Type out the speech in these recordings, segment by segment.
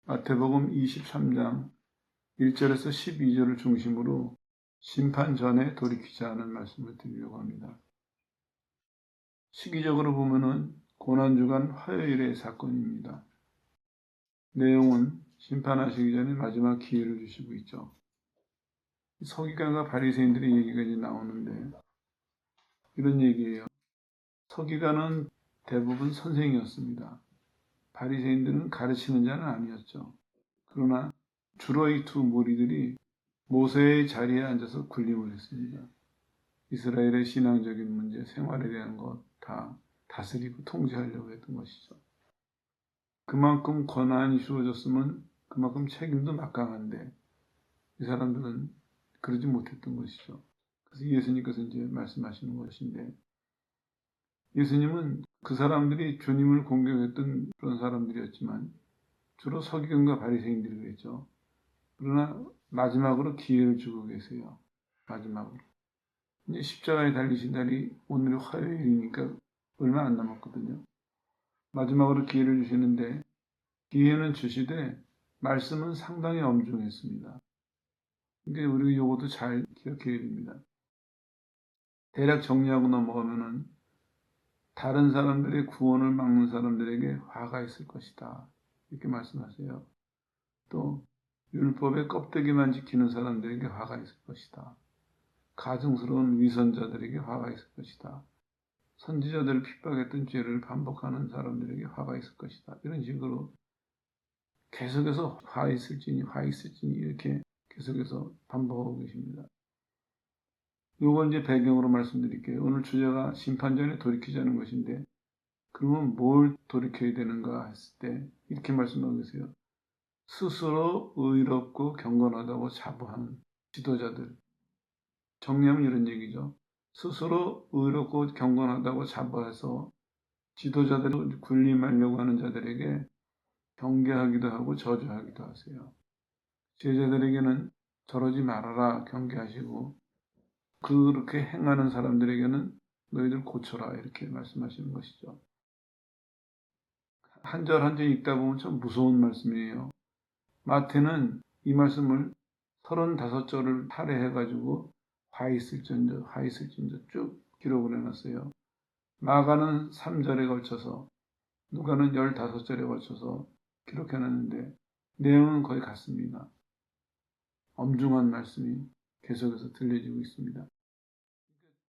마태복음 23장 1절에서 12절을 중심으로 심판 전에 돌이키자 하는 말씀을 드리려고 합니다. 시기적으로 보면은 고난주간 화요일의 사건입니다. 내용은 심판하시기 전에 마지막 기회를 주시고 있죠. 서기관과 바리새인들의 얘기가 이제 나오는데 이런 얘기예요. 서기관은 대부분 선생이었습니다. 바리새인들은 가르치는 자는 아니었죠. 그러나 주로 이 두 무리들이 모세의 자리에 앉아서 군림을 했습니다. 이스라엘의 신앙적인 문제, 생활에 대한 것 다 다스리고 통제하려고 했던 것이죠. 그만큼 권한이 주어졌으면 그만큼 책임도 막강한데 이 사람들은 그러지 못했던 것이죠. 그래서 예수님께서 이제 말씀하시는 것인데 예수님은 그 사람들이 주님을 공격했던 그런 사람들이었지만 주로 서기관과 바리새인들이 그랬죠. 그러나 마지막으로 기회를 주고 계세요. 마지막으로. 이제 십자가에 달리신 날이 오늘이 화요일이니까 얼마 안 남았거든요. 마지막으로 기회를 주시는데 기회는 주시되 말씀은 상당히 엄중했습니다. 그러니까 우리가 이것도 잘 기억해야 됩니다. 대략 정리하고 넘어가면은 다른 사람들의 구원을 막는 사람들에게 화가 있을 것이다. 이렇게 말씀하세요. 또 율법의 껍데기만 지키는 사람들에게 화가 있을 것이다. 가증스러운 위선자들에게 화가 있을 것이다. 선지자들을 핍박했던 죄를 반복하는 사람들에게 화가 있을 것이다. 이런 식으로 계속해서 화 있을지니 이렇게 계속해서 반복하고 계십니다. 이걸 이제 배경으로 말씀드릴게요. 오늘 주제가 심판 전에 돌이키자는 것인데 그러면 뭘 돌이켜야 되는가 했을 때 이렇게 말씀하고 계세요. 스스로 의롭고 경건하다고 자부하는 지도자들. 정리하면 이런 얘기죠. 스스로 의롭고 경건하다고 자부해서 지도자들을 군림하려고 하는 자들에게 경계하기도 하고 저주하기도 하세요. 제자들에게는 저러지 말아라 경계하시고 그렇게 행하는 사람들에게는 너희들 고쳐라 이렇게 말씀하시는 것이죠. 한 절 한 절 읽다 보면 참 무서운 말씀이에요. 마태는 이 말씀을 35절을 할애해가지고 화 있을진저 쭉 기록을 해놨어요. 마가는 3절에 걸쳐서 누가는 15절에 걸쳐서 기록해놨는데 내용은 거의 같습니다. 엄중한 말씀이 계속해서 들려지고 있습니다.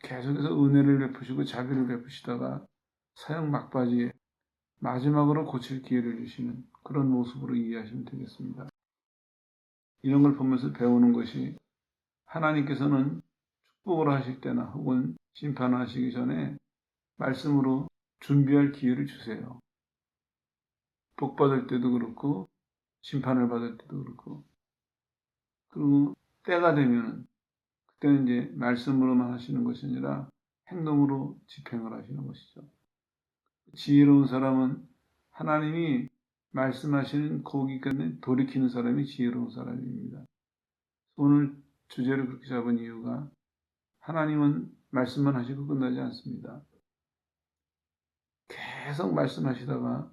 계속해서 은혜를 베푸시고 자비를 베푸시다가 사형 막바지에 마지막으로 고칠 기회를 주시는 그런 모습으로 이해하시면 되겠습니다. 이런 걸 보면서 배우는 것이 하나님께서는 축복을 하실 때나 혹은 심판하시기 전에 말씀으로 준비할 기회를 주세요. 복 받을 때도 그렇고 심판을 받을 때도 그렇고 그리고 때가 되면 그때는 이제 말씀으로만 하시는 것이 아니라 행동으로 집행을 하시는 것이죠. 지혜로운 사람은 하나님이 말씀하시는 거기까지 돌이키는 사람이 지혜로운 사람입니다. 오늘 주제를 그렇게 잡은 이유가 하나님은 말씀만 하시고 끝나지 않습니다. 계속 말씀하시다가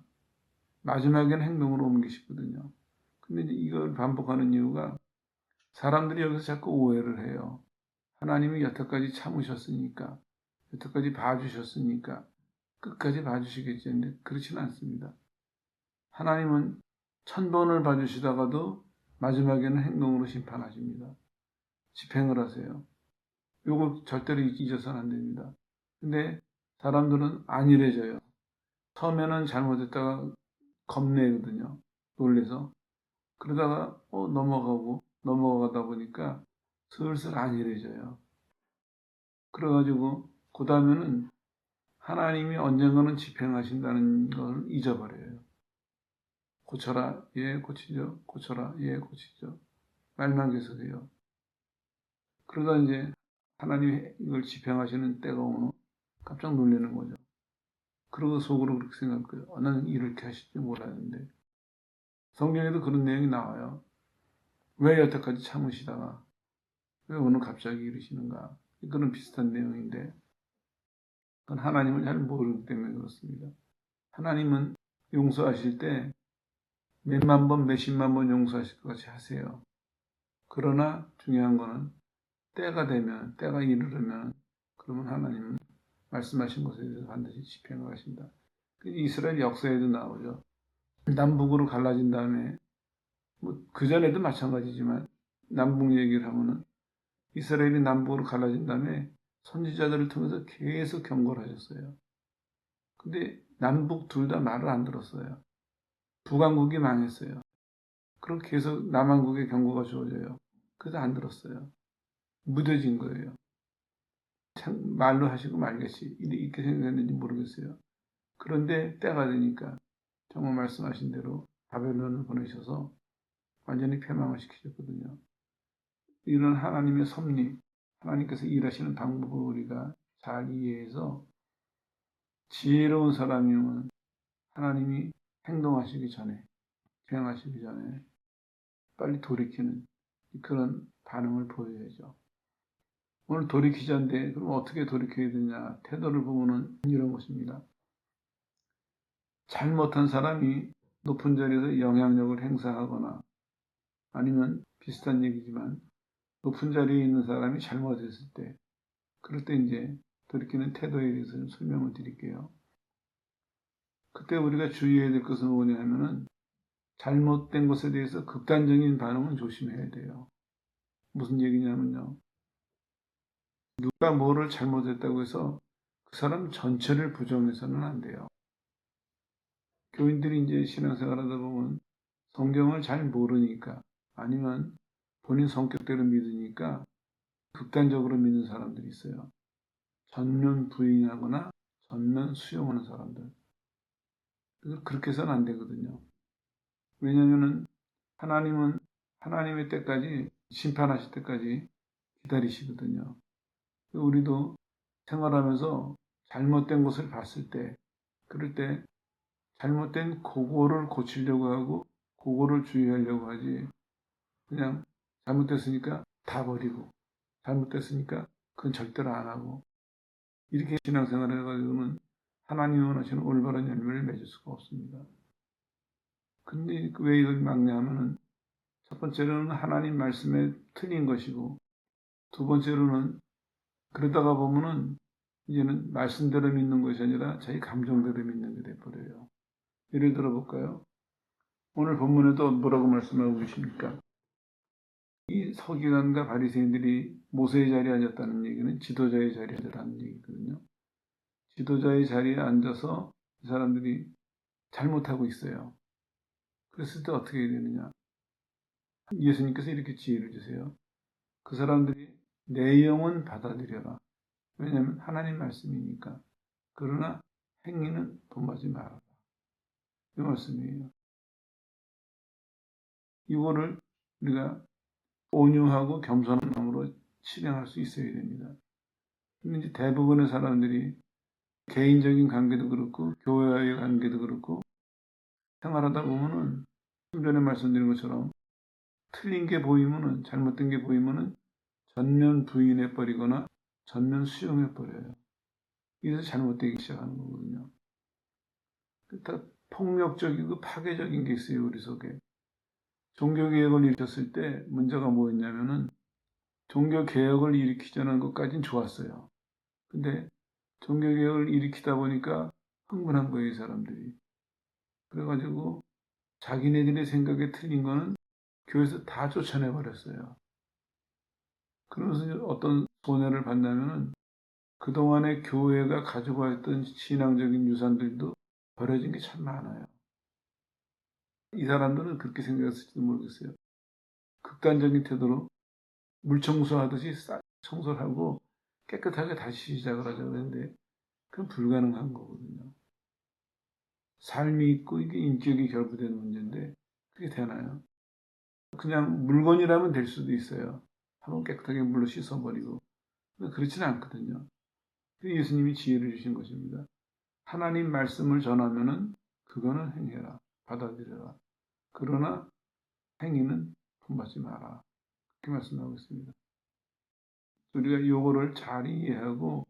마지막에는 행동으로 옮기시거든요. 근데 이걸 반복하는 이유가 사람들이 여기서 자꾸 오해를 해요. 하나님이 여태까지 참으셨으니까, 여태까지 봐주셨으니까 끝까지 봐주시겠지 했는데 그렇지는 않습니다. 하나님은 1000번을 봐주시다가도 마지막에는 행동으로 심판하십니다. 집행을 하세요. 요걸 절대로 잊어서는 안 됩니다. 근데 사람들은 안일해져요. 처음에는 잘못했다가 겁내거든요. 놀래서. 그러다가 넘어가다 보니까 슬슬 안일해져요. 그래가지고 그 다음에는 하나님이 언젠가는 집행하신다는 걸 잊어버려요. 고쳐라, 예, 고치죠. 고쳐라, 예, 고치죠. 말만 계속해요. 그러다 이제 하나님이 이걸 집행하시는 때가 오면 깜짝 놀라는 거죠. 그러고 속으로 그렇게 생각할 거예요. 나는 이렇게 하실 줄 몰랐는데. 성경에도 그런 내용이 나와요. 왜 여태까지 참으시다가 왜 오늘 갑자기 이러시는가. 그런 비슷한 내용인데 그건 하나님을 잘 모르기 때문에 그렇습니다. 하나님은 용서하실 때 몇만 번, 몇십만 번 용서하실 것 같이 하세요. 그러나 중요한 거는 때가 되면, 때가 이르르면, 그러면 하나님은 말씀하신 것에 대해서 반드시 집행을 하신다. 이스라엘 역사에도 나오죠. 남북으로 갈라진 다음에, 뭐, 그전에도 마찬가지지만, 남북 얘기를 하면은, 이스라엘이 남북으로 갈라진 다음에 선지자들을 통해서 계속 경고를 하셨어요. 근데 남북 둘 다 말을 안 들었어요. 북왕국이 망했어요. 그럼 계속 남한국에 경고가 주어져요. 그래도 안 들었어요. 무뎌진 거예요. 참 말로 하시고 말겠지. 이렇게 생각했는지 모르겠어요. 그런데 때가 되니까 정말 말씀하신 대로 바벨론을 보내셔서 완전히 패망을 시키셨거든요. 이런 하나님의 섭리, 하나님께서 일하시는 방법을 우리가 잘 이해해서 지혜로운 사람이면 하나님이 행동하시기 전에, 행하시기 전에 빨리 돌이키는 그런 반응을 보여야죠. 오늘 돌이키자인데 그럼 어떻게 돌이켜야 되냐? 태도를 보면은 이런 것입니다. 잘못한 사람이 높은 자리에서 영향력을 행사하거나 아니면 비슷한 얘기지만 높은 자리에 있는 사람이 잘못했을 때 그럴 때 이제 돌이키는 태도에 대해서 좀 설명을 드릴게요. 그때 우리가 주의해야 될 것은 뭐냐면은 잘못된 것에 대해서 극단적인 반응은 조심해야 돼요. 무슨 얘기냐면요. 누가 뭐를 잘못했다고 해서 그 사람 전체를 부정해서는 안 돼요. 교인들이 이제 신앙생활 하다 보면 성경을 잘 모르니까 아니면 본인 성격대로 믿으니까 극단적으로 믿는 사람들이 있어요. 전면 부인하거나 전면 수용하는 사람들. 그렇게 해서는 안 되거든요. 왜냐하면 하나님은 하나님의 때까지 심판하실 때까지 기다리시거든요. 우리도 생활하면서 잘못된 것을 봤을 때 그럴 때 잘못된 그거를 고치려고 하고 그거를 주의하려고 하지 그냥 잘못됐으니까 다 버리고 잘못됐으니까 그건 절대로 안 하고 이렇게 신앙생활을 해가지고는 하나님이 원하시는 올바른 열매를 맺을 수가 없습니다. 근데 왜 이걸 막냐면은 첫 번째로는 하나님 말씀에 틀린 것이고 두 번째로는 그러다가 보면은 이제는 말씀대로 믿는 것이 아니라 자기 감정대로 믿는 게 돼버려요. 예를 들어 볼까요? 오늘 본문에도 뭐라고 말씀하고 계십니까? 이 서기관과 바리새인들이 모세의 자리에 앉았다는 얘기는 지도자의 자리에 앉았다는 얘기거든요. 지도자의 자리에 앉아서 이 사람들이 잘못하고 있어요. 그랬을 때 어떻게 해야 되느냐? 예수님께서 이렇게 지혜를 주세요. 그 사람들이 내용은 받아들여라. 왜냐하면 하나님 말씀이니까. 그러나 행위는 본받지 말아라. 이 말씀이에요. 이거를 우리가 온유하고 겸손한 마음으로 실행할 수 있어야 됩니다. 근데 이제 대부분의 사람들이 개인적인 관계도 그렇고 교회와의 관계도 그렇고 생활하다 보면은 좀 전에 말씀드린 것처럼 틀린 게 보이면은 잘못된 게 보이면은 전면 부인해 버리거나 전면 수용해 버려요. 이래서 잘못되기 시작하는 거거든요. 다 폭력적이고 파괴적인 게 있어요, 우리 속에. 종교개혁을 일으켰을 때 문제가 뭐였냐면은 종교개혁을 일으키자는 것까진 좋았어요. 근데 종교개혁을 일으키다 보니까 흥분한 거예요, 이 사람들이. 그래가지고 자기네들의 생각에 틀린 거는 교회에서 다 쫓아내버렸어요. 그러면서 어떤 손해를 봤냐면은 그동안에 교회가 가지고 왔던 신앙적인 유산들도 버려진 게 참 많아요. 이 사람들은 그렇게 생각했을지도 모르겠어요. 극단적인 태도로 물 청소하듯이 싹 청소를 하고 깨끗하게 다시 시작을 하자고 했는데 그건 불가능한 거거든요. 삶이 있고 이게 인격이 결부되는 문제인데 그게 되나요? 그냥 물건이라면 될 수도 있어요. 한번 깨끗하게 물로 씻어버리고. 그렇지는 않거든요. 예수님이 지혜를 주신 것입니다. 하나님 말씀을 전하면은 그거는 행해라. 받아들여라. 그러나 행위는 품받지 마라. 그렇게 말씀하고 있습니다. 우리가 요거를 잘 이해하고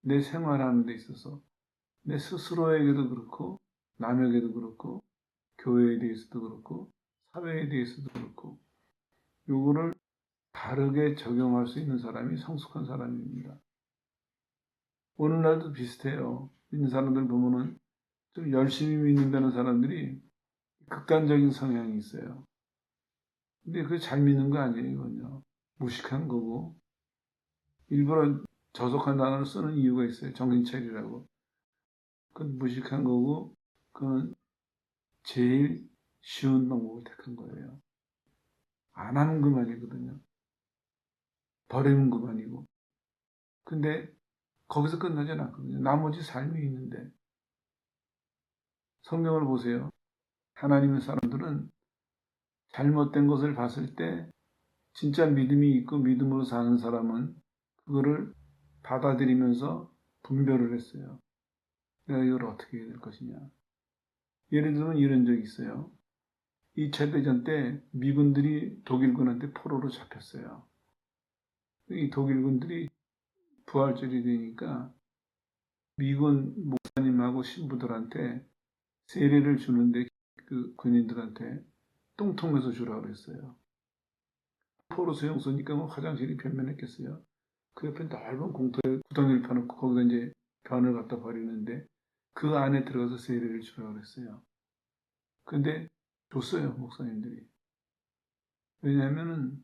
내 생활하는 데 있어서 내 스스로에게도 그렇고 남에게도 그렇고 교회에 대해서도 그렇고 사회에 대해서도 그렇고 요거를 다르게 적용할 수 있는 사람이 성숙한 사람입니다. 오늘날도 비슷해요. 믿는 사람들 보면은 좀 열심히 믿는다는 사람들이 극단적인 성향이 있어요. 근데 그게 잘 믿는 거 아니에요, 이건요. 무식한 거고 일부러 저속한 단어를 쓰는 이유가 있어요. 정신 차리라고. 그건 무식한 거고 그건 제일 쉬운 방법을 택한 거예요. 안 하는 것만이거든요. 버리는 것만이고. 근데 거기서 끝나지 않거든요. 나머지 삶이 있는데 성경을 보세요. 하나님의 사람들은 잘못된 것을 봤을 때 진짜 믿음이 있고 믿음으로 사는 사람은 그거를 받아들이면서 분별을 했어요. 내가 이걸 어떻게 해야 될 것이냐. 예를 들면 이런 적이 있어요. 2차 대전 때 미군들이 독일군한테 포로로 잡혔어요. 이 독일군들이 부활절이 되니까 미군 목사님하고 신부들한테 세례를 주는데 그 군인들한테 똥통에서 주라고 그랬어요. 포로 수용소니까 뭐 화장실이 변변했겠어요. 그 옆에 넓은 공터에 구덩이를 파놓고 거기다 이제 변을 갖다 버리는데 그 안에 들어가서 세례를 주라고 그랬어요. 근데 줬어요, 목사님들이. 왜냐하면은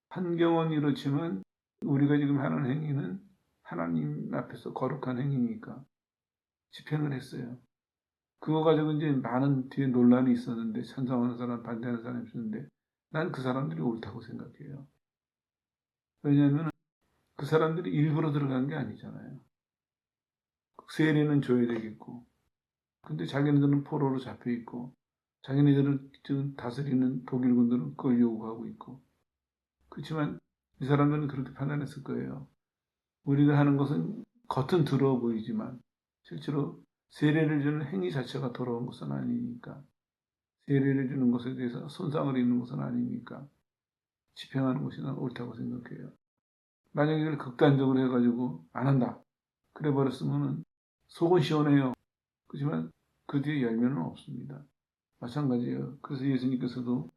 환경은 이렇지만 우리가 지금 하는 행위는 하나님 앞에서 거룩한 행위니까 집행을 했어요. 그거 가지고 이제 많은 뒤에 논란이 있었는데 찬성하는 사람, 반대하는 사람이 있었는데 난 그 사람들이 옳다고 생각해요. 왜냐하면 그 사람들이 일부러 들어간 게 아니잖아요. 세례는 줘야 되겠고 근데 자기네들은 포로로 잡혀 있고 자기네들을 지금 다스리는 독일군들은 그걸 요구하고 있고 그렇지만 이 사람들은 그렇게 판단했을 거예요. 우리가 하는 것은 겉은 더러워 보이지만 실제로 세례를 주는 행위 자체가 더러운 것은 아니니까 세례를 주는 것에 대해서 손상을 입는 것은 아니니까 집행하는 것이 난 옳다고 생각해요. 만약에 이걸 극단적으로 해가지고 안 한다. 그래 버렸으면은 속은 시원해요. 그렇지만 그 뒤에 열매는 없습니다. 마찬가지예요. 그래서 예수님께서도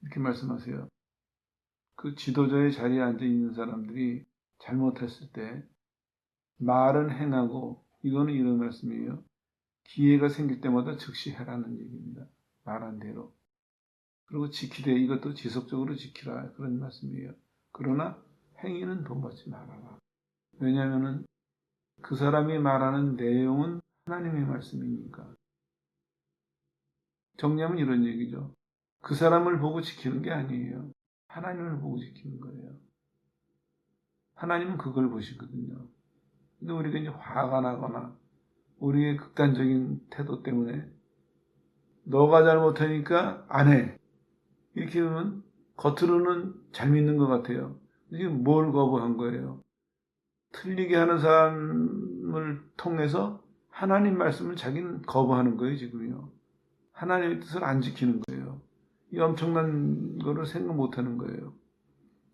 이렇게 말씀하세요. 그 지도자의 자리에 앉아 있는 사람들이 잘못했을 때 말은 행하고 이거는 이런 말씀이에요. 기회가 생길 때마다 즉시 해라는 얘기입니다. 말한 대로. 그리고 지키되 이것도 지속적으로 지키라 그런 말씀이에요. 그러나 행위는 본받지 말아라. 왜냐하면 그 사람이 말하는 내용은 하나님의 말씀이니까. 정리하면 이런 얘기죠. 그 사람을 보고 지키는 게 아니에요. 하나님을 보고 지키는 거예요. 하나님은 그걸 보시거든요. 근데 우리가 이제 화가 나거나 우리의 극단적인 태도 때문에 너가 잘못하니까 안 해. 이렇게 하면 겉으로는 잘 믿는 것 같아요. 지금 뭘 거부한 거예요? 틀리게 하는 사람을 통해서 하나님 말씀을 자기는 거부하는 거예요, 지금요. 하나님의 뜻을 안 지키는 거예요. 이 엄청난 거를 생각 못 하는 거예요.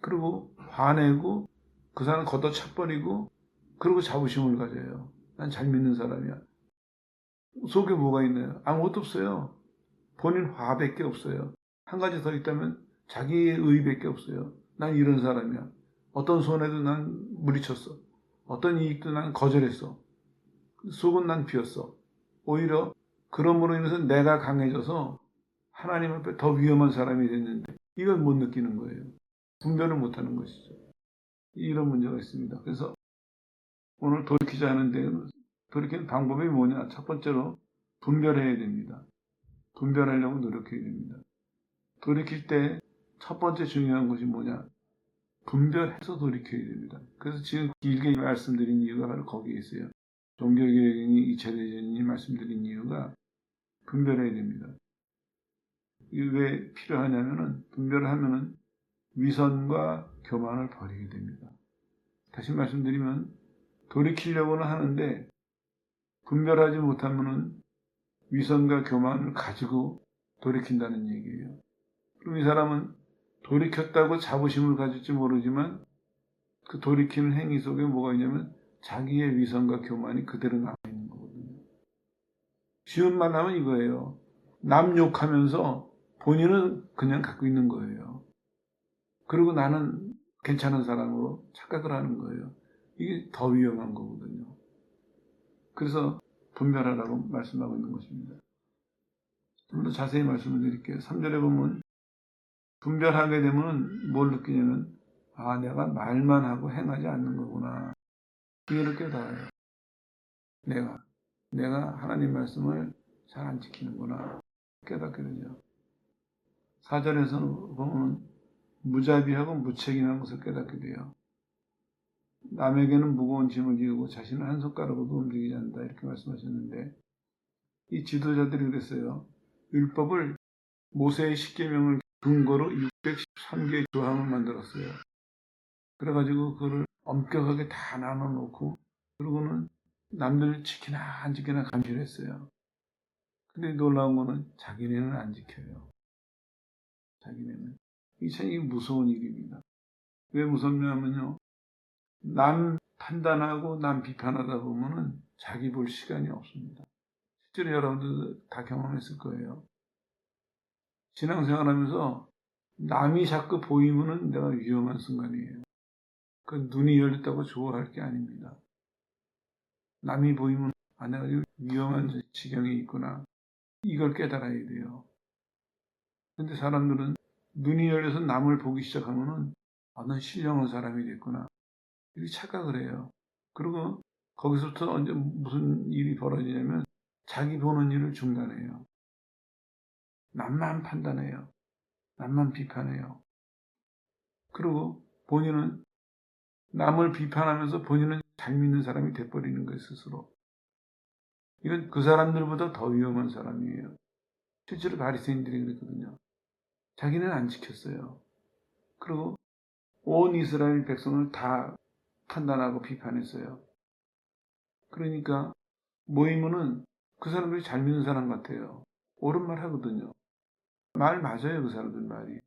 그리고 화내고 그 사람 걷어차버리고 그리고 자부심을 가져요. 난 잘 믿는 사람이야. 속에 뭐가 있나요? 아무것도 없어요. 본인 화밖에 없어요. 한 가지 더 있다면 자기의 의밖에 없어요. 난 이런 사람이야. 어떤 손해도 난 물리쳤어. 어떤 이익도 난 거절했어. 속은 난 비었어. 오히려 그럼으로 인해서 내가 강해져서 하나님 앞에 더 위험한 사람이 됐는데 이걸 못 느끼는 거예요. 분별을 못하는 것이죠. 이런 문제가 있습니다. 그래서 오늘 돌이키자 하는데 돌이키는 방법이 뭐냐? 첫 번째로 분별해야 됩니다. 분별하려고 노력해야 됩니다. 돌이킬 때 첫 번째 중요한 것이 뭐냐? 분별해서 돌이켜야 됩니다. 그래서 지금 길게 말씀드린 이유가 바로 거기에 있어요. 종교개혁이 2차 대전이 말씀드린 이유가 분별해야 됩니다. 이게 왜 필요하냐면은 분별을 하면은 위선과 교만을 버리게 됩니다. 다시 말씀드리면 돌이키려고는 하는데 분별하지 못하면은 위선과 교만을 가지고 돌이킨다는 얘기예요. 그럼 이 사람은 돌이켰다고 자부심을 가질지 모르지만 그 돌이키는 행위 속에 뭐가 있냐면 자기의 위선과 교만이 그대로 남아있는 거거든요. 쉬운 말 하면 이거예요. 남 욕하면서 본인은 그냥 갖고 있는 거예요. 그리고 나는 괜찮은 사람으로 착각을 하는 거예요. 이게 더 위험한 거거든요. 그래서 분별하라고 말씀하고 있는 것입니다. 좀 더 자세히 말씀을 드릴게요. 3절에 보면 분별하게 되면 뭘 느끼냐면 내가 말만 하고 행하지 않는 거구나. 이걸 깨달아요. 내가 하나님 말씀을 잘 안 지키는구나. 깨닫게 되죠. 4절에서는 보면 무자비하고 무책임한 것을 깨닫게 돼요. 남에게는 무거운 짐을 지우고 자신은 한 손가락으로도 움직이지 않는다. 이렇게 말씀하셨는데 이 지도자들이 그랬어요. 율법을 모세의 십계명을 근거로 613개의 조항을 만들었어요. 그래가지고 그거를 엄격하게 다 나눠놓고 그러고는 남들 지키나 안 지키나 감시를 했어요. 근데 놀라운 거는 자기네는 안 지켜요. 자기네는. 이게 참 무서운 일입니다. 왜 무섭냐면요. 남 판단하고 남 비판하다 보면은 자기 볼 시간이 없습니다. 실제로 여러분들 다 경험했을 거예요. 신앙생활하면서 남이 자꾸 보이면은 내가 위험한 순간이에요. 그 눈이 열렸다고 좋아할 게 아닙니다. 남이 보이면 내가 위험한 지경에 있구나. 이걸 깨달아야 돼요. 근데 사람들은 눈이 열려서 남을 보기 시작하면은 난 신령한 사람이 됐구나. 이렇게 착각을 해요. 그리고 거기서부터 언제 무슨 일이 벌어지냐면 자기 보는 일을 중단해요. 남만 판단해요. 남만 비판해요. 그리고 본인은 남을 비판하면서 본인은 잘 믿는 사람이 돼버리는 거예요, 스스로. 이건 그 사람들보다 더 위험한 사람이에요. 실제로 바리새인들이 그랬거든요. 자기는 안 지켰어요. 그리고 온 이스라엘 백성을 다 판단하고 비판했어요. 그러니까 모이면은 그 사람들이 잘 믿는 사람 같아요. 옳은 말 하거든요. 말 맞아요, 그 사람들 말이.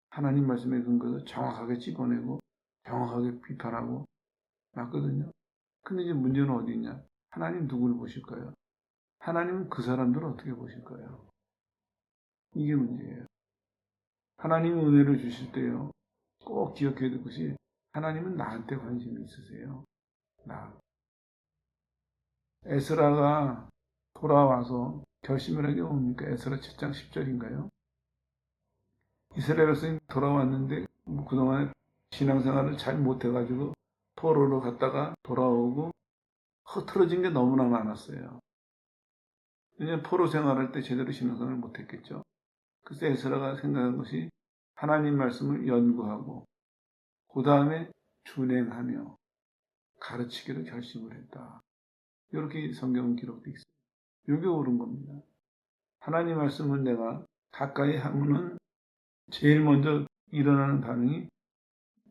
하나님 말씀에 근거해서 정확하게 찝어내고 정확하게 비판하고 맞거든요. 근데 이제 문제는 어디 있냐? 하나님 누구를 보실까요? 하나님은 그 사람들을 어떻게 보실까요? 이게 문제예요. 하나님이 은혜를 주실 때요. 꼭 기억해야 될 것이 하나님은 나한테 관심이 있으세요. 나. 에스라가 돌아와서 결심을 하게 뭡니까? 에스라 7장 10절인가요? 이스라엘 백성이 돌아왔는데 그동안에 신앙생활을 잘 못해가지고 포로로 갔다가 돌아오고 흐트러진 게 너무나 많았어요. 왜냐하면 포로 생활할 때 제대로 신앙생활을 못했겠죠. 그래서 에스라가 생각한 것이 하나님 말씀을 연구하고 그 다음에 준행하며 가르치기로 결심을 했다. 이렇게 성경은 기록되어 있습니다. 이게 옳은 겁니다. 하나님 말씀을 내가 가까이 하면은 제일 먼저 일어나는 반응이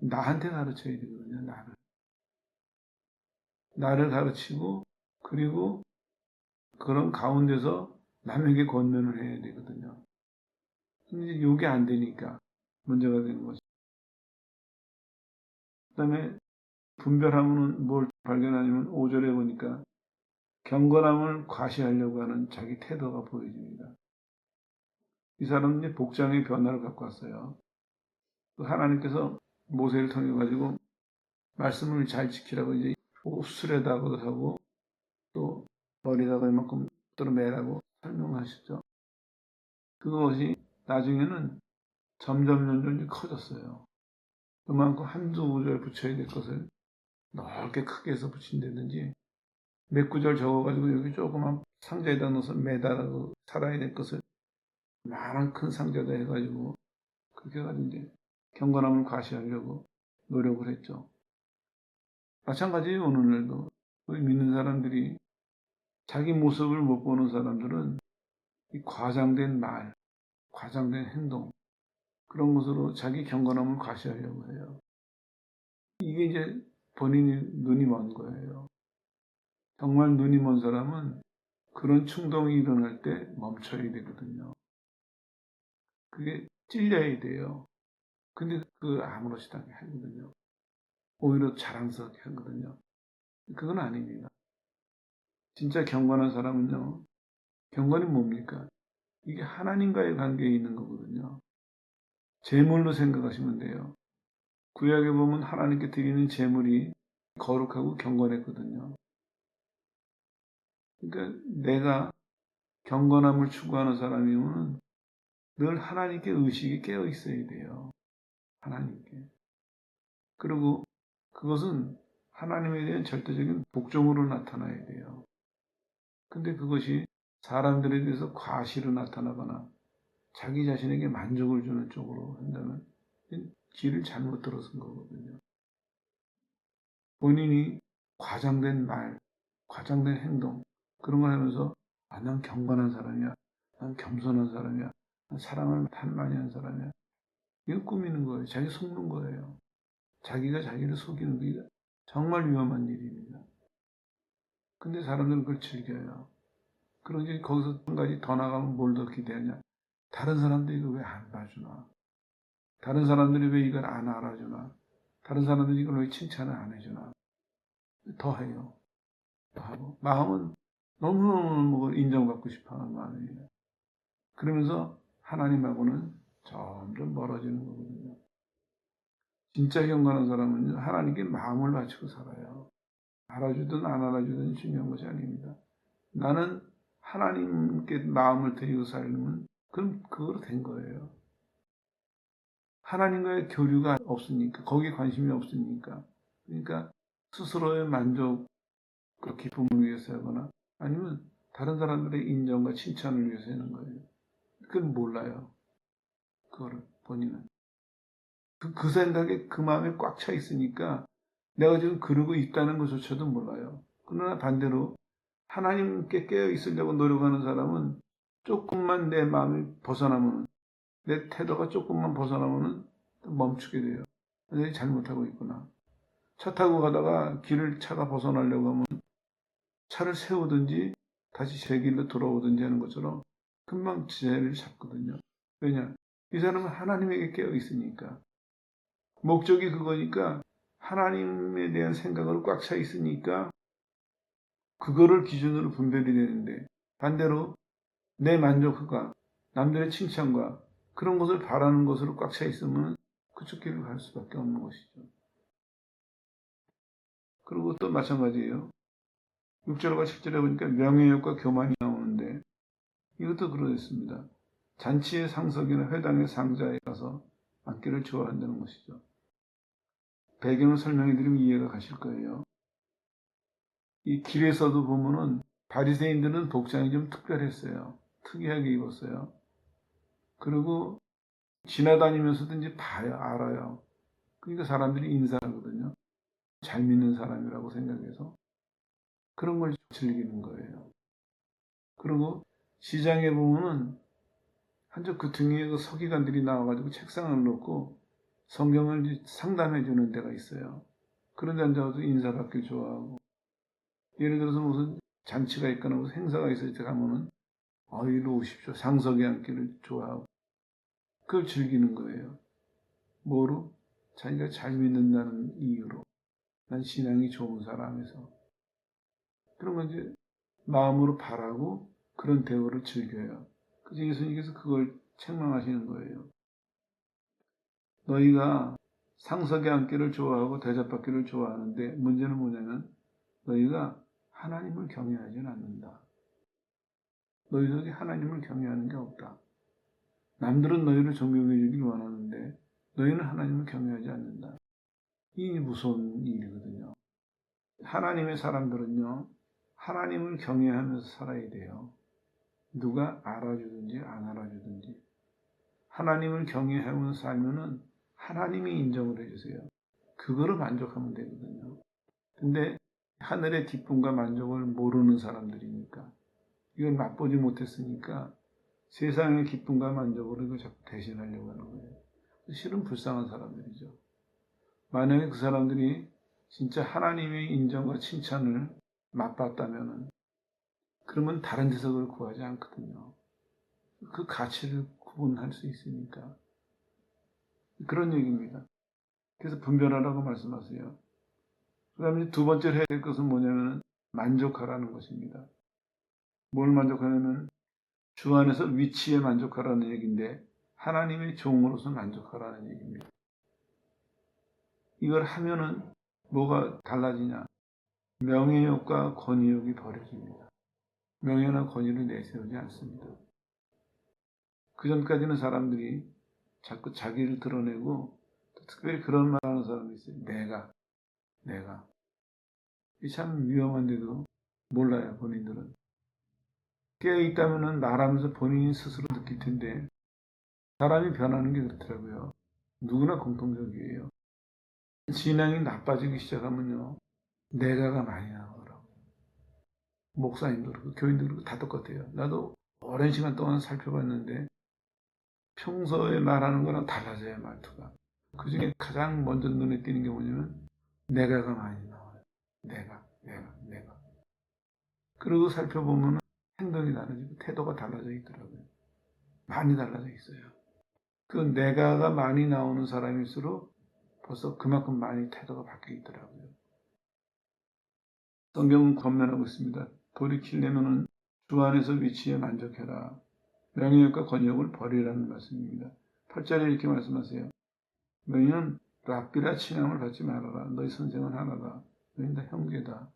나한테 가르쳐야 되거든요. 나를 가르치고 그리고 그런 가운데서 남에게 권면을 해야 되거든요. 근데 이게 안 되니까 문제가 되는 거죠. 그다음에 분별하면은 뭘 발견하냐면 5절에 보니까 경건함을 과시하려고 하는 자기 태도가 보여집니다. 이 사람이 복장의 변화를 갖고 왔어요. 하나님께서 모세를 통해 가지고 말씀을 잘 지키라고 이제 옷술에다가도 하고 또 머리다가 이만큼 떨어매라고 설명하시죠. 그것이 나중에는 점점 커졌어요. 그만큼 한두 구절 붙여야 될 것을 넓게 크게 해서 붙인다든지 몇 구절 적어가지고 여기 조그만 상자에다 넣어서 매달아서 살아야 될 것을 많은 큰 상자에다 해가지고 그렇게 해가지고 이제 경건함을 과시하려고 노력을 했죠. 마찬가지예요. 오늘날도 우리 믿는 사람들이 자기 모습을 못 보는 사람들은 이 과장된 말, 과장된 행동 그런 것으로 자기 경건함을 과시하려고 해요. 이게 이제 본인이 눈이 먼 거예요. 정말 눈이 먼 사람은 그런 충동이 일어날 때 멈춰야 되거든요. 그게 찔려야 돼요. 근데 아무렇지도 않게 하거든요. 오히려 자랑스럽게 하거든요. 그건 아닙니다. 진짜 경건한 사람은요. 경건이 뭡니까? 이게 하나님과의 관계에 있는 거거든요. 제물로 생각하시면 돼요. 구약에 보면 하나님께 드리는 제물이 거룩하고 경건했거든요. 그러니까 내가 경건함을 추구하는 사람이면 늘 하나님께 의식이 깨어 있어야 돼요. 하나님께. 그리고 그것은 하나님에 대한 절대적인 복종으로 나타나야 돼요. 근데 그것이 사람들에 대해서 과시로 나타나거나 자기 자신에게 만족을 주는 쪽으로 한다면 길을 잘못 들어선 거거든요. 본인이 과장된 말, 과장된 행동 그런 걸 하면서 난 경건한 사람이야. 난 겸손한 사람이야. 난 사랑을 많이 하는 사람이야. 이거 꾸미는 거예요. 자기 속는 거예요. 자기가 자기를 속이는 게 정말 위험한 일입니다. 근데 사람들은 그걸 즐겨요. 그러지 거기서 한 가지 더 나가면 뭘 더 기대하냐. 다른 사람들이 이거 왜 안 봐주나. 다른 사람들이 왜 이걸 안 알아주나. 다른 사람들이 이걸 왜 칭찬을 안 해주나. 더 해요. 더 하고. 마음은 너무너무 인정받고 싶어 하는 마음이에요. 그러면서 하나님하고는 점점 멀어지는 거거든요. 진짜 경건한 사람은 하나님께 마음을 바치고 살아요. 알아주든 안 알아주든 중요한 것이 아닙니다. 나는 하나님께 마음을 드리고 살면 그럼 그거로 된 거예요. 하나님과의 교류가 없으니까, 거기에 관심이 없으니까. 그러니까 스스로의 만족, 그 기쁨을 위해서 하거나 아니면 다른 사람들의 인정과 칭찬을 위해서 하는 거예요. 그건 몰라요. 그거를 본인은. 그 생각에 그 마음에 꽉 차 있으니까 내가 지금 그러고 있다는 것조차도 몰라요. 그러나 반대로 하나님께 깨어 있으려고 노력하는 사람은 조금만 내 마음이 벗어나면, 내 태도가 조금만 벗어나면 멈추게 돼요. 내가 잘못하고 있구나. 차 타고 가다가 길을 차가 벗어나려고 하면 차를 세우든지 다시 제 길로 돌아오든지 하는 것처럼 금방 지혜를 잡거든요. 왜냐? 이 사람은 하나님에게 깨어 있으니까. 목적이 그거니까 하나님에 대한 생각으로 꽉 차 있으니까 그거를 기준으로 분별이 되는데 반대로 내 만족과 남들의 칭찬과 그런 것을 바라는 것으로 꽉 차 있으면 그쪽 길을 갈 수밖에 없는 것이죠. 그리고 또 마찬가지예요. 6절과 7절에 보니까 명예욕과 교만이 나오는데 이것도 그러했습니다. 잔치의 상석이나 회당의 상자에 가서 앉기를 좋아한다는 것이죠. 배경을 설명해 드리면 이해가 가실 거예요. 이 길에서도 보면은 바리새인들은 복장이 좀 특별했어요. 특이하게 입었어요. 그리고 지나다니면서도 이제 봐요, 알아요. 그러니까 사람들이 인사하거든요. 잘 믿는 사람이라고 생각해서 그런 걸 즐기는 거예요. 그리고 시장에 보면은 한쪽 그 등에 그 서기관들이 나와가지고 책상을 놓고 성경을 상담해 주는 데가 있어요. 그런 데 앉아서 인사받길 좋아하고 예를 들어서 무슨 잔치가 있거나 무슨 행사가 있을 때 가면은 이리로 오십시오. 상석에 앉기를 좋아하고 그걸 즐기는 거예요. 뭐로? 자기가 잘 믿는다는 이유로. 난 신앙이 좋은 사람에서. 그런 건 이제 마음으로 바라고 그런 대우를 즐겨요. 그래서 예수님께서 그걸 책망하시는 거예요. 너희가 상석에 앉기를 좋아하고 대접받기를 좋아하는데 문제는 뭐냐면 너희가 하나님을 경외하지는 않는다. 너희 속에 하나님을 경외하는 게 없다. 남들은 너희를 존경해 주길 원하는데 너희는 하나님을 경외하지 않는다. 이 무서운 일이거든요. 하나님의 사람들은요. 하나님을 경외하면서 살아야 돼요. 누가 알아주든지 안 알아주든지. 하나님을 경외하면서 살면은 하나님이 인정을 해주세요. 그거로 만족하면 되거든요. 근데 하늘의 기쁨과 만족을 모르는 사람들이니까 이걸 맛보지 못했으니까 세상의 기쁨과 만족으로 이걸 자꾸 대신하려고 하는 거예요. 실은 불쌍한 사람들이죠. 만약에 그 사람들이 진짜 하나님의 인정과 칭찬을 맛봤다면 그러면 다른 데서 그걸 구하지 않거든요. 그 가치를 구분할 수 있으니까. 그런 얘기입니다. 그래서 분별하라고 말씀하세요. 그 다음에 두 번째로 해야 될 것은 뭐냐면 만족하라는 것입니다. 뭘 만족하냐면 주 안에서 위치에 만족하라는 얘기인데 하나님의 종으로서 만족하라는 얘기입니다. 이걸 하면은 뭐가 달라지냐? 명예욕과 권위욕이 버려집니다. 명예나 권위를 내세우지 않습니다. 그 전까지는 사람들이 자꾸 자기를 드러내고 특별히 그런 말 하는 사람이 있어요. 내가. 이 참 위험한데도 몰라요, 본인들은. 깨어있다면 말하면서 본인이 스스로 느낄 텐데 사람이 변하는 게 그렇더라고요. 누구나 공통적이에요. 신앙이 나빠지기 시작하면요. 내가가 많이 나오더라고요. 목사님도 그렇고 교인도 그렇고 다 똑같아요. 나도 오랜 시간 동안 살펴봤는데 평소에 말하는 거랑 달라져요, 말투가. 그중에 가장 먼저 눈에 띄는 게 뭐냐면 내가가 많이 나와요. 내가. 그리고 살펴보면 행동이 다르지고 태도가 달라져 있더라고요. 많이 달라져 있어요. 그 내가가 많이 나오는 사람일수록 벌써 그만큼 많이 태도가 바뀌어 있더라고요. 성경은 권면하고 있습니다. 돌이키려면 주 안에서 위치에 만족해라. 명예욕과 권력을 버리라는 말씀입니다. 8절에 이렇게 말씀하세요. 너희는 랍비라 칭함을 받지 말아라. 너희 선생은 하나다. 너희는 다 형제다.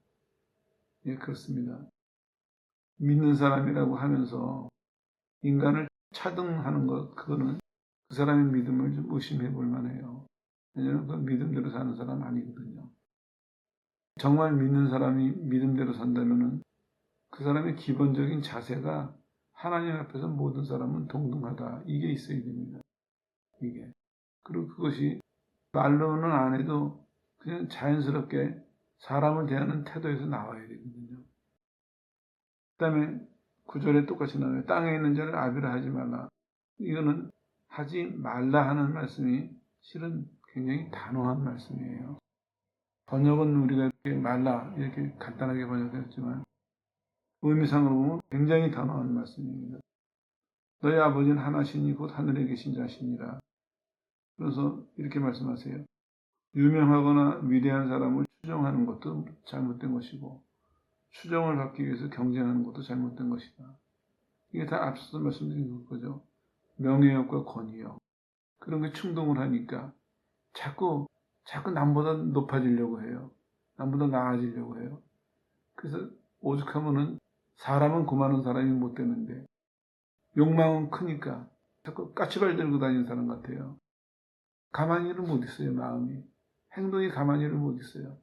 예, 그렇습니다. 믿는 사람이라고 하면서 인간을 차등하는 것, 그거는 그 사람의 믿음을 좀 의심해 볼 만해요. 왜냐하면 그 믿음대로 사는 사람 아니거든요. 정말 믿는 사람이 믿음대로 산다면 그 사람의 기본적인 자세가 하나님 앞에서 모든 사람은 동등하다. 이게 있어야 됩니다. 이게. 그리고 그것이 말로는 안 해도 그냥 자연스럽게 사람을 대하는 태도에서 나와야 되거든요. 그 다음에 구절에 똑같이 나와요. 땅에 있는 자를 아비라 하지 말라. 이거는 하지 말라 하는 말씀이 실은 굉장히 단호한 말씀이에요. 번역은 우리가 이렇게 말라 이렇게 간단하게 번역했지만 의미상으로 보면 굉장히 단호한 말씀입니다. 너희 아버지는 하나시니 곧 하늘에 계신 자시니라. 그래서 이렇게 말씀하세요. 유명하거나 위대한 사람을 추종하는 것도 잘못된 것이고 추종을 받기 위해서 경쟁하는 것도 잘못된 것이다. 이게 다 앞서서 말씀드린 거죠. 명예욕과 권위욕. 그런 게 충동을 하니까 자꾸 남보다 높아지려고 해요. 남보다 나아지려고 해요. 그래서 오죽하면은 사람은 고마운 사람이 못 되는데 욕망은 크니까 자꾸 까치발 들고 다니는 사람 같아요. 가만히를 못 있어요, 마음이. 행동이 가만히를 못 있어요.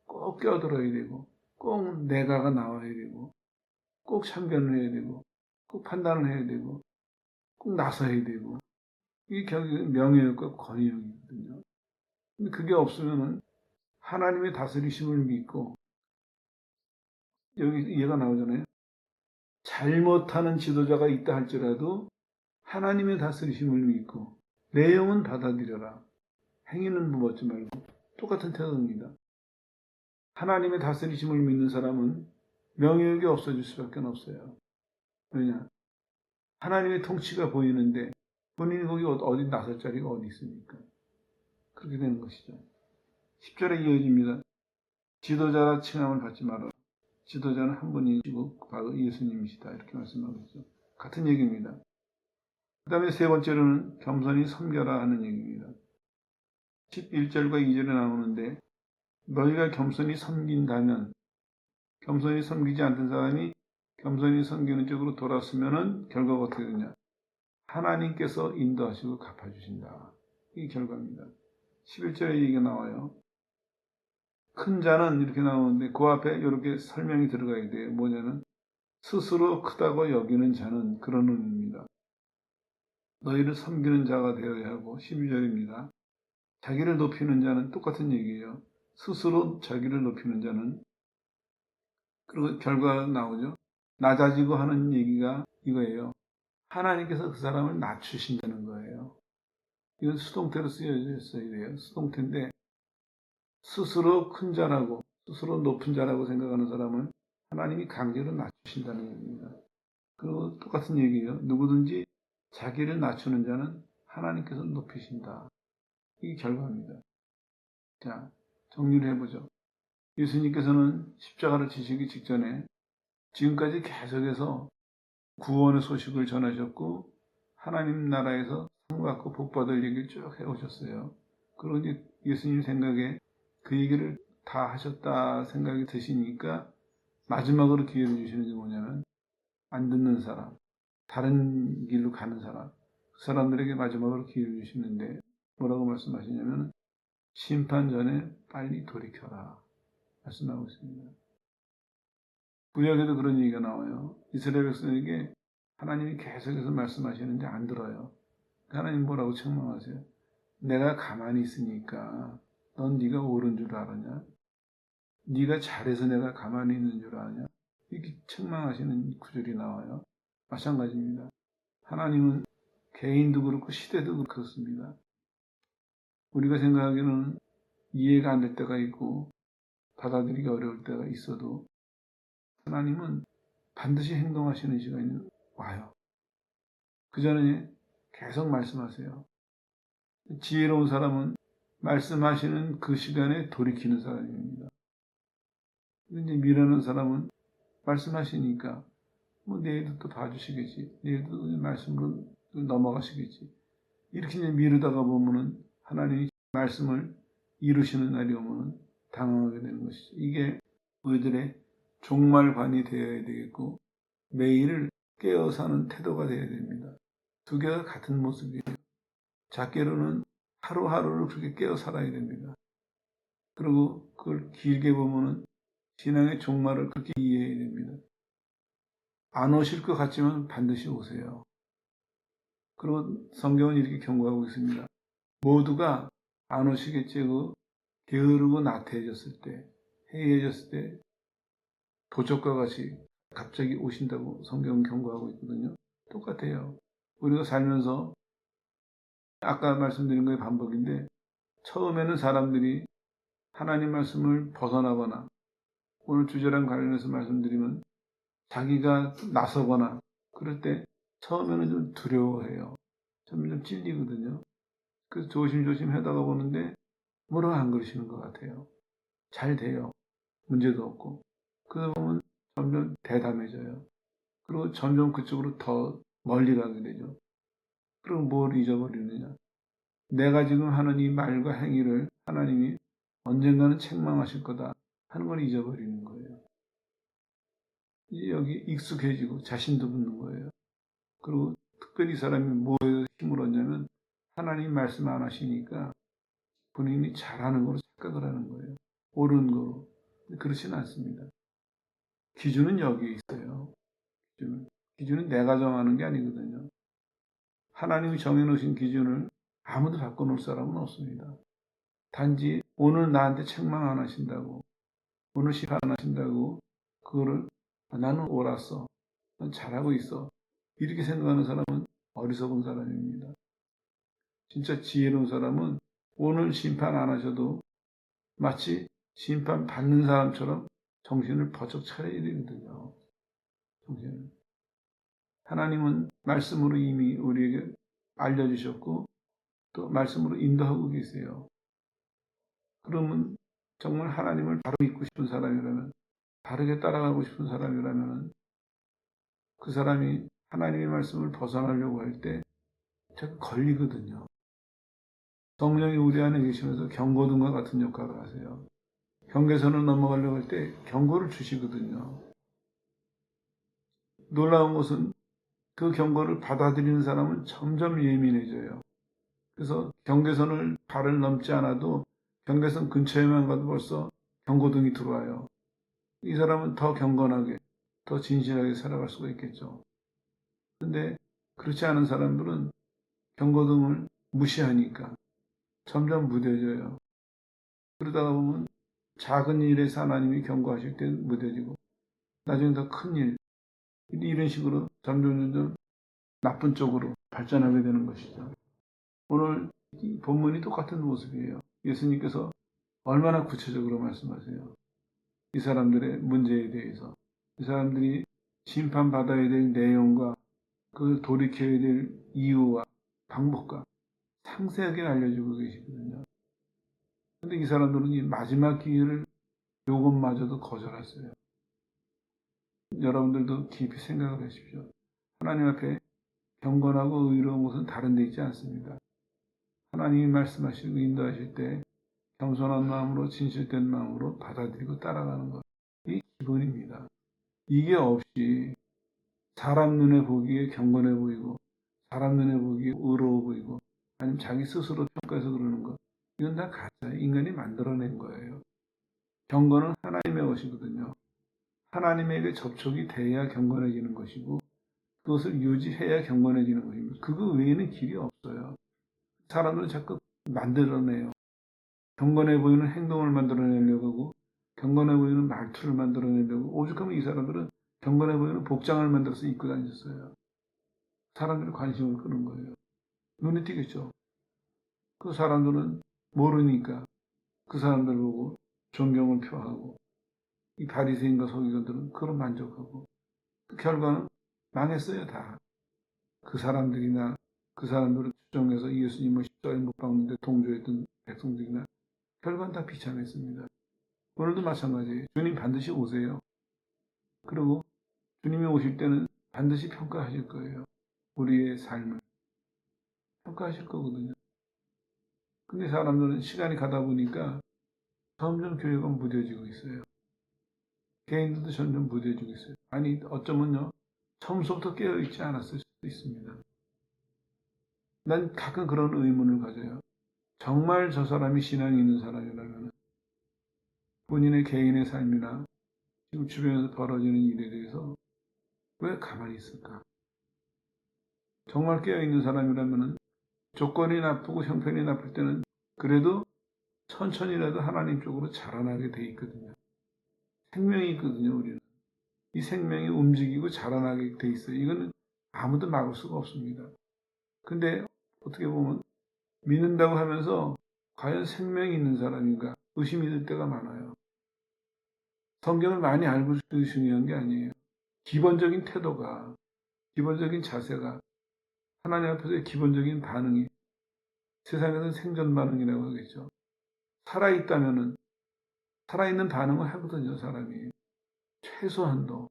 꼭 껴들어야 되고, 꼭 내가가 나와야 되고, 꼭 참견을 해야 되고, 꼭 판단을 해야 되고, 꼭 나서야 되고. 이게 결국 명예욕과 권위욕이거든요. 근데 그게 없으면은 하나님의 다스리심을 믿고, 여기 이해가 나오잖아요. 잘못하는 지도자가 있다 할지라도 하나님의 다스리심을 믿고 내용은 받아들여라. 행위는 묻지 말고 똑같은 태도입니다. 하나님의 다스리심을 믿는 사람은 명예욕이 없어질 수밖에 없어요. 왜냐? 하나님의 통치가 보이는데 본인이 거기 어디 나설 자리가 어디 있습니까? 그렇게 되는 것이죠. 10절에 이어집니다. 지도자라 칭함을 받지 마라. 지도자는 한 분이시고 바로 예수님이시다. 이렇게 말씀하고 있죠. 같은 얘기입니다. 그 다음에 세 번째로는 겸손히 섬겨라 하는 얘기입니다. 11절과 2절에 나오는데 너희가 겸손히 섬긴다면 겸손히 섬기지 않던 사람이 겸손히 섬기는 쪽으로 돌았으면 결과가 어떻게 되냐. 하나님께서 인도하시고 갚아주신다. 이게 결과입니다. 11절에 얘기가 나와요. 큰 자는 이렇게 나오는데 그 앞에 이렇게 설명이 들어가야 돼요. 뭐냐면 스스로 크다고 여기는 자는 그런 의미입니다. 너희를 섬기는 자가 되어야 하고 12절입니다. 자기를 높이는 자는 똑같은 얘기예요. 스스로 자기를 높이는 자는 그리고 결과가 나오죠. 낮아지고 하는 얘기가 이거예요. 하나님께서 그 사람을 낮추신다는 거예요. 이건 수동태로 쓰여졌어야 돼요. 수동태인데 스스로 큰 자라고 스스로 높은 자라고 생각하는 사람을 하나님이 강제로 낮추신다는 얘기입니다. 그리고 똑같은 얘기예요. 누구든지 자기를 낮추는 자는 하나님께서 높이신다. 이게 결과입니다. 자, 정리를 해보죠. 예수님께서는 십자가를 지시기 직전에 지금까지 계속해서 구원의 소식을 전하셨고 하나님 나라에서 상 받고 복 받을 얘기를 쭉 해오셨어요. 그러니 예수님 생각에 그 얘기를 다 하셨다 생각이 드시니까 마지막으로 기회를 주시는 게 뭐냐면 안 듣는 사람, 다른 길로 가는 사람, 그 사람들에게 마지막으로 기회를 주시는데 뭐라고 말씀하시냐면 심판 전에 빨리 돌이켜라 말씀하고 있습니다. 구약에도 그런 얘기가 나와요. 이스라엘 백성에게 하나님이 계속해서 말씀하시는데 안 들어요. 하나님 뭐라고 책망하세요? 내가 가만히 있으니까 넌 네가 옳은 줄 알았냐? 네가 잘해서 내가 가만히 있는 줄 아냐? 이렇게 책망하시는 구절이 나와요. 마찬가지입니다. 하나님은 개인도 그렇고 시대도 그렇습니다. 우리가 생각하기에는 이해가 안 될 때가 있고 받아들이기 어려울 때가 있어도 하나님은 반드시 행동하시는 시간이 와요. 그 전에 계속 말씀하세요. 지혜로운 사람은 말씀하시는 그 시간에 돌이키는 사람입니다. 근데 미련한 사람은 말씀하시니까 뭐 내일도 또 봐주시겠지. 내일도 말씀으로 넘어가시겠지. 이렇게 이제 미루다가 보면은 하나님이 말씀을 이루시는 날이 오면은 당황하게 되는 것이죠. 이게 우리들의 종말관이 되어야 되겠고 매일을 깨어 사는 태도가 되어야 됩니다. 두 개가 같은 모습이에요. 작게로는 하루하루를 그렇게 깨어 살아야 됩니다. 그리고 그걸 길게 보면은 신앙의 종말을 그렇게 이해해야 됩니다. 안 오실 것 같지만 반드시 오세요. 그리고 성경은 이렇게 경고하고 있습니다. 모두가 안 오시겠지. 게으르고 나태해졌을 때, 해이해졌을 때 도적과 같이 갑자기 오신다고 성경은 경고하고 있거든요. 똑같아요. 우리가 살면서 아까 말씀드린 거의 반복인데 처음에는 사람들이 하나님 말씀을 벗어나거나 오늘 주제랑 관련해서 말씀드리면 자기가 나서거나 그럴 때 처음에는 좀 두려워해요. 좀 찔리거든요. 그래서 조심조심 하다가 보는데 뭐라고 안 그러시는 것 같아요. 잘 돼요. 문제도 없고. 그러다 보면 점점 대담해져요. 그리고 점점 그쪽으로 더 멀리 가게 되죠. 그리고 뭘 잊어버리느냐. 내가 지금 하는 이 말과 행위를 하나님이 언젠가는 책망하실 거다 하는 걸 잊어버리는 거예요. 이제 여기 익숙해지고 자신도 붙는 거예요. 그리고 특별히 이 사람이 뭐에 힘을 얻냐면 하나님 말씀 안 하시니까 본인이 잘하는 거로 착각을 하는 거예요. 옳은 거로. 그렇지는 않습니다. 기준은 여기에 있어요. 기준은 내가 정하는 게 아니거든요. 하나님이 정해놓으신 기준을 아무도 바꿔놓을 사람은 없습니다. 단지 오늘 나한테 책망 안 하신다고, 오늘 심판 안 하신다고 그거를 나는 옳았어, 난 잘하고 있어 이렇게 생각하는 사람은 어리석은 사람입니다. 진짜 지혜로운 사람은 오늘 심판 안 하셔도 마치 심판 받는 사람처럼 정신을 버쩍 차려야 되거든요. 정신을. 하나님은 말씀으로 이미 우리에게 알려주셨고 또 말씀으로 인도하고 계세요. 그러면 정말 하나님을 바로 믿고 싶은 사람이라면 바르게 따라가고 싶은 사람이라면 그 사람이 하나님의 말씀을 벗어나려고 할 때 자꾸 걸리거든요. 성령이 우리 안에 계시면서 경고등과 같은 역할을 하세요. 경계선을 넘어가려고 할 때 경고를 주시거든요. 놀라운 것은 그 경고를 받아들이는 사람은 점점 예민해져요. 그래서 경계선을 발을 넘지 않아도 경계선 근처에만 가도 벌써 경고등이 들어와요. 이 사람은 더 경건하게, 더 진실하게 살아갈 수가 있겠죠. 근데 그렇지 않은 사람들은 경고등을 무시하니까 점점 무뎌져요. 그러다가 보면 작은 일에서 하나님이 경고하실 때 무뎌지고 나중에 더 큰 일, 이런 식으로 점점 나쁜 쪽으로 발전하게 되는 것이죠. 오늘 이 본문이 똑같은 모습이에요. 예수님께서 얼마나 구체적으로 말씀하세요. 이 사람들의 문제에 대해서. 이 사람들이 심판받아야 될 내용과 그 돌이켜야 될 이유와 방법과 상세하게 알려주고 계시거든요. 근데 이 사람들은 이 마지막 기회를 요것마저도 거절했어요. 여러분들도 깊이 생각을 하십시오. 하나님 앞에 경건하고 의로운 것은 다른 데 있지 않습니다. 하나님이 말씀하시고 인도하실 때 겸손한 마음으로 진실된 마음으로 받아들이고 따라가는 것. 이 기본입니다. 이게 없이 사람 눈에 보기에 경건해 보이고 사람 눈에 보기에 의로워 보이고 아니면 자기 스스로 평가해서 그러는 것. 이건 다 가짜예요. 인간이 만들어낸 거예요. 경건은 하나님의 것이거든요. 하나님에게 접촉이 돼야 경건해지는 것이고 그것을 유지해야 경건해지는 것입니다. 그거 외에는 길이 없어요. 사람들은 자꾸 만들어내요. 경건해 보이는 행동을 만들어내려고 하고 경건해 보이는 말투를 만들어내려고 오죽하면 이 사람들은 경건해 보이는 복장을 만들어서 입고 다녔어요. 사람들이 관심을 끄는 거예요. 눈에 띄겠죠. 그 사람들은 모르니까 그 사람들 보고 존경을 표하고 이 바리새인과 서기관들은 그런 만족하고 그 결과는 망했어요. 다. 그 사람들이나 그 사람들을 추종해서 예수님을 십자가에 못 박는데 동조했던 백성들이나 결과는 다 비참했습니다. 오늘도 마찬가지예요. 주님 반드시 오세요. 그리고 주님이 오실 때는 반드시 평가하실 거예요. 우리의 삶을 평가하실 거거든요. 근데 사람들은 시간이 가다 보니까 점점 교회가 무뎌지고 있어요. 개인들도 점점 무뎌지고 있어요. 아니 어쩌면요. 처음부터 깨어있지 않았을 수도 있습니다. 난 가끔 그런 의문을 가져요. 정말 저 사람이 신앙이 있는 사람이라면 본인의 개인의 삶이나 지금 주변에서 벌어지는 일에 대해서 왜 가만히 있을까? 정말 깨어있는 사람이라면 조건이 나쁘고 형편이 나쁠 때는 그래도 천천히라도 하나님 쪽으로 자라나게 돼 있거든요. 생명이 있거든요, 우리는. 이 생명이 움직이고 자라나게 돼 있어요. 이거는 아무도 막을 수가 없습니다. 근데 어떻게 보면 믿는다고 하면서 과연 생명이 있는 사람인가 의심이 들 때가 많아요. 성경을 많이 알고 있는 게 중요한 게 아니에요. 기본적인 태도가, 기본적인 자세가, 하나님 앞에서의 기본적인 반응이 세상에서는 생존 반응이라고 하겠죠. 살아있다면은, 살아있는 반응을 하거든요, 사람이. 최소한도.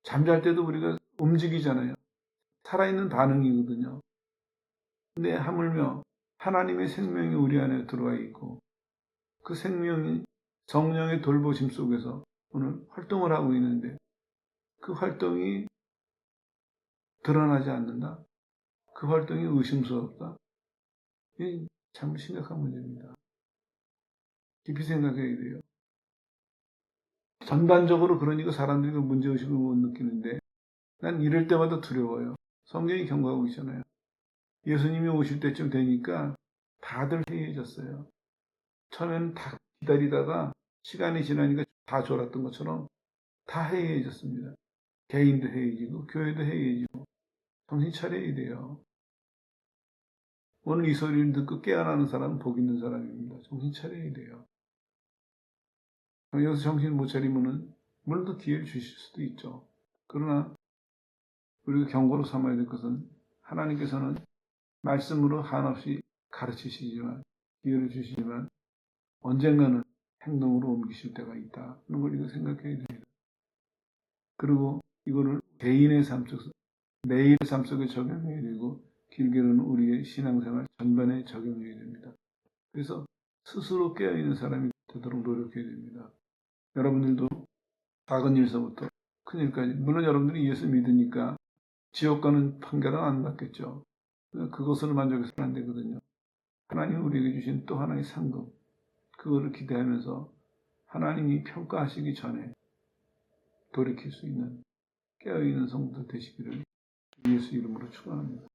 잠잘 때도 우리가 움직이잖아요. 살아있는 반응이거든요. 근데 하물며 하나님의 생명이 우리 안에 들어와 있고, 그 생명이 성령의 돌보심 속에서 오늘 활동을 하고 있는데, 그 활동이 드러나지 않는다? 그 활동이 의심스럽다? 이 참 심각한 문제입니다. 깊이 생각해야 돼요. 전반적으로 그러니까 사람들이 그 문제의식을 못 느끼는데 난 이럴 때마다 두려워요. 성경이 경고하고 있잖아요. 예수님이 오실 때쯤 되니까 다들 해이해졌어요. 처음에는 다 기다리다가 시간이 지나니까 다 졸았던 것처럼 다 해이해졌습니다. 개인도 해이해지고 교회도 해이해지고 정신 차려야 돼요. 오늘 이 소리를 듣고 깨어나는 사람은 복 있는 사람입니다. 정신 차려야 돼요. 여기서 정신 못 차리면은 물론 또 기회를 주실 수도 있죠. 그러나 우리가 경고로 삼아야 될 것은 하나님께서는 말씀으로 한없이 가르치시지만 기회를 주시지만 언젠가는 행동으로 옮기실 때가 있다는 걸 이거 생각해야 됩니다. 그리고 이거를 개인의 삶 속, 매일의 삶 속에 적용해야 되고 길게는 우리의 신앙생활 전반에 적용해야 됩니다. 그래서 스스로 깨어있는 사람이 되도록 노력해야 됩니다. 여러분들도 작은 일서부터 큰 일까지 물론 여러분들이 예수 믿으니까 지옥 가는 판결은 안 받겠죠. 그것으로 만족해서는 안 되거든요. 하나님이 우리에게 주신 또 하나의 상급 그거를 기대하면서 하나님이 평가하시기 전에 돌이킬 수 있는 깨어있는 성도 되시기를 예수 이름으로 축원합니다.